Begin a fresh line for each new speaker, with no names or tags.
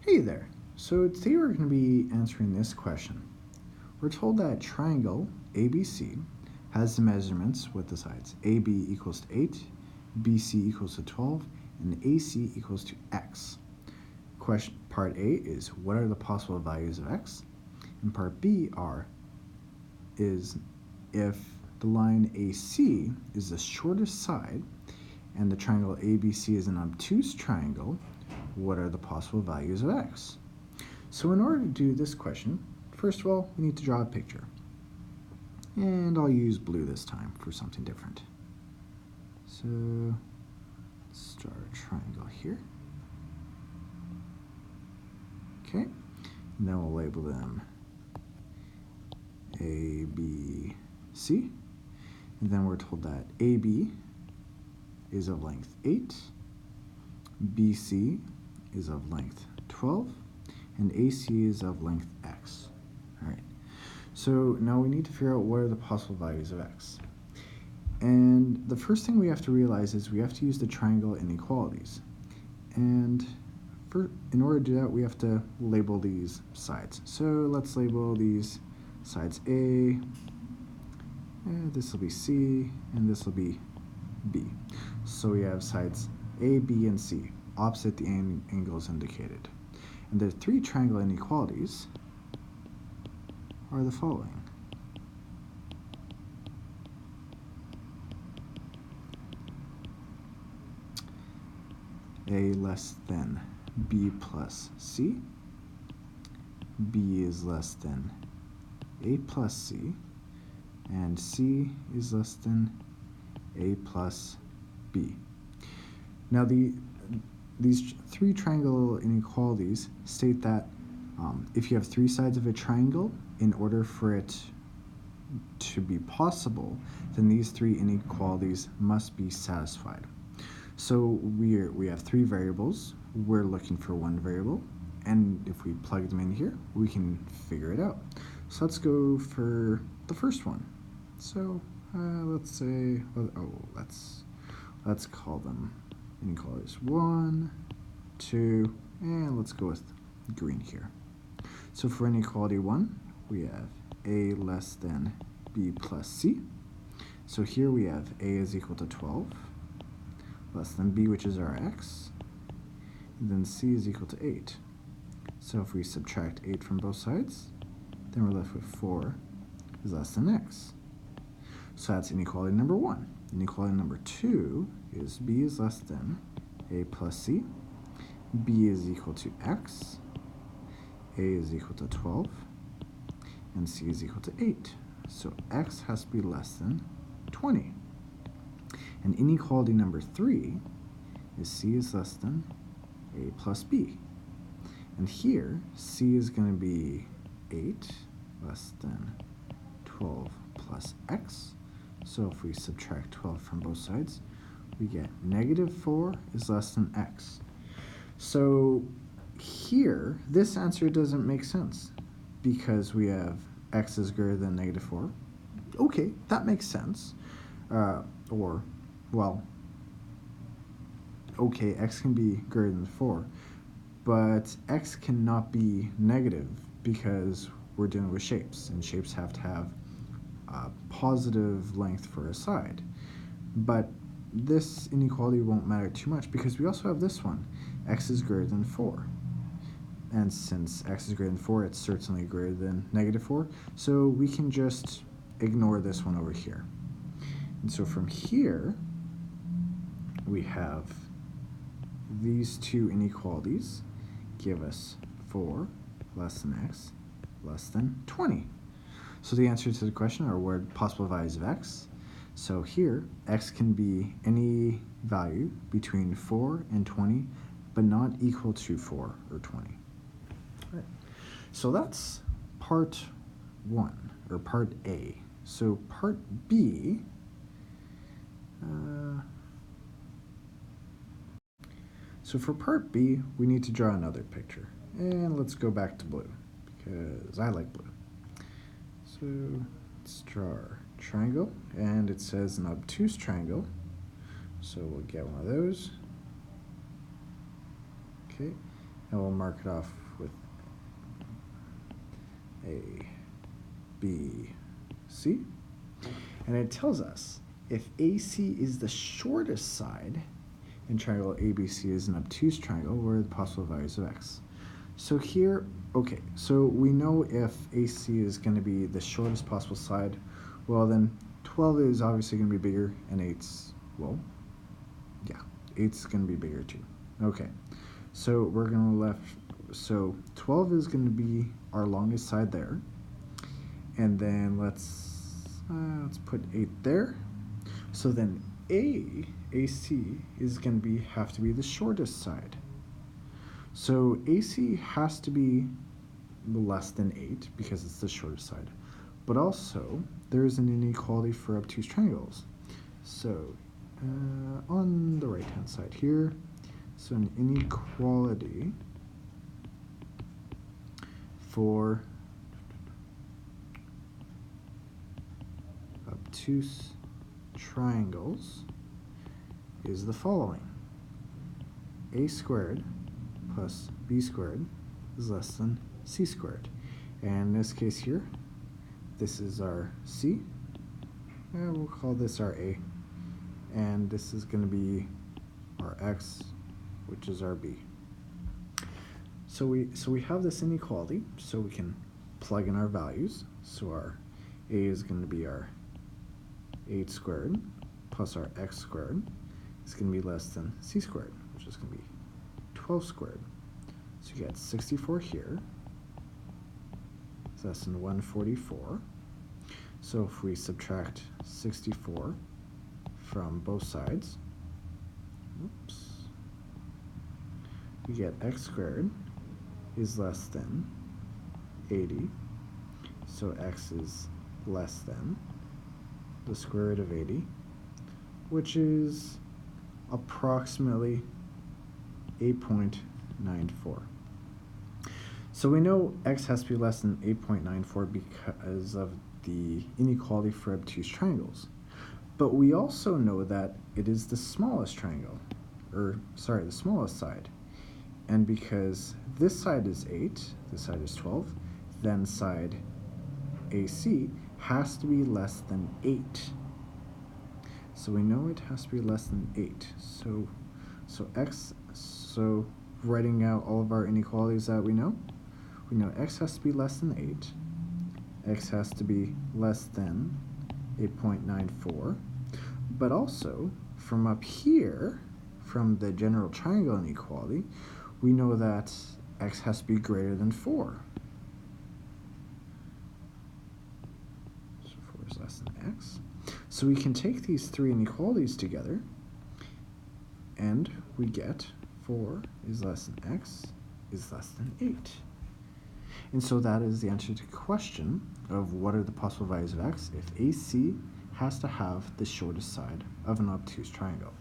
Hey there. So today we're going to be answering this question. We're told that triangle ABC has the measurements with the sides AB equals to 8, BC equals to 12, and AC equals to x. Question part A is what are the possible values of x? And part B is if the line AC is the shortest side and the triangle ABC is an obtuse triangle, what are the possible values of x? So in order to do this question, first of all, we need to draw a picture. And I'll use blue this time for something different. So let's draw a triangle here. Okay, and then we'll label them A, B, C. And then we're told that AB is of length 8, BC is of length 12, and AC is of length x. All right, so now we need to figure out what are the possible values of x. And the first thing we have to realize is we have to use the triangle inequalities. And in order to do that, we have to label these sides. So let's label these sides A, and this will be C, and this will be B. So we have sides A, B, and C, opposite the angles indicated. And the three triangle inequalities are the following. A less than B plus C, B is less than A plus C, and C is less than A plus B. Now these three triangle inequalities state that if you have three sides of a triangle, in order for it to be possible, then these three inequalities must be satisfied. So we have three variables, we're looking for one variable, and if we plug them in here, we can figure it out. So let's go for the first one. So let's say, let's call them inequalities 1, 2, and let's go with green here. So for inequality 1, we have A less than B plus C. So here we have A is equal to 12, less than B, which is our x, and then C is equal to 8. So if we subtract 8 from both sides, then we're left with 4 is less than x. So that's inequality number 1. Inequality number 2 is B is less than A plus C, B is equal to x, A is equal to 12, and C is equal to 8. So x has to be less than 20. And inequality number 3 is C is less than A plus B. And here, C is going to be 8 less than 12 plus x. So if we subtract 12 from both sides, we get negative 4 is less than x. So here, this answer doesn't make sense because we have x is greater than negative 4. Okay, that makes sense. Okay, x can be greater than 4, but x cannot be negative because we're dealing with shapes, and shapes have to have a positive length for a side. But this inequality won't matter too much because we also have this one, x is greater than 4. And since x is greater than 4, it's certainly greater than negative 4, so we can just ignore this one over here. And so from here, we have these two inequalities give us 4 less than x less than 20. So the answer to the question are what are possible values of x. So here, x can be any value between 4 and 20, but not equal to 4 or 20. All right. So that's part 1, or part A. So part B, so for part B, we need to draw another picture. And let's go back to blue, because I like blue. So let's draw our triangle, and it says an obtuse triangle. So we'll get one of those. Okay, and we'll mark it off with A, B, C. And it tells us if AC is the shortest side and triangle ABC is an obtuse triangle, what are the possible values of x? So here, okay, so we know if AC is going to be the shortest possible side, well then 12 is obviously going to be bigger, and 8's, well, yeah, 8's going to be bigger too. Okay, so we're going to so 12 is going to be our longest side there, and then let's put 8 there. So then AC is going to have to be the shortest side. So AC has to be less than 8 because it's the shortest side. But also, there is an inequality for obtuse triangles. So on the right-hand side here, so an inequality for obtuse triangles is the following. A squared plus B squared is less than C squared. And in this case here, this is our C, and we'll call this our A. And this is going to be our X, which is our B. So we have this inequality, so we can plug in our values. So our A is going to be our 8 squared plus our X squared is going to be less than C squared, which is going to be 12 squared. So you get 64 here. So that's in 144. So if we subtract 64 from both sides, oops, we get x squared is less than 80. So x is less than the square root of 80, which is approximately 8.94. So we know x has to be less than 8.94 because of the inequality for obtuse triangles. But we also know that it is the smallest triangle, or sorry, the smallest side. And because this side is 8, this side is 12, then side AC has to be less than 8. So we know it has to be less than 8. So writing out all of our inequalities that we know x has to be less than 8, x has to be less than 8.94, but also from up here, from the general triangle inequality, we know that x has to be greater than 4. So 4 is less than x. So we can take these three inequalities together, and we get 4 is less than x is less than 8. And so that is the answer to the question of what are the possible values of x if AC has to have the shortest side of an obtuse triangle.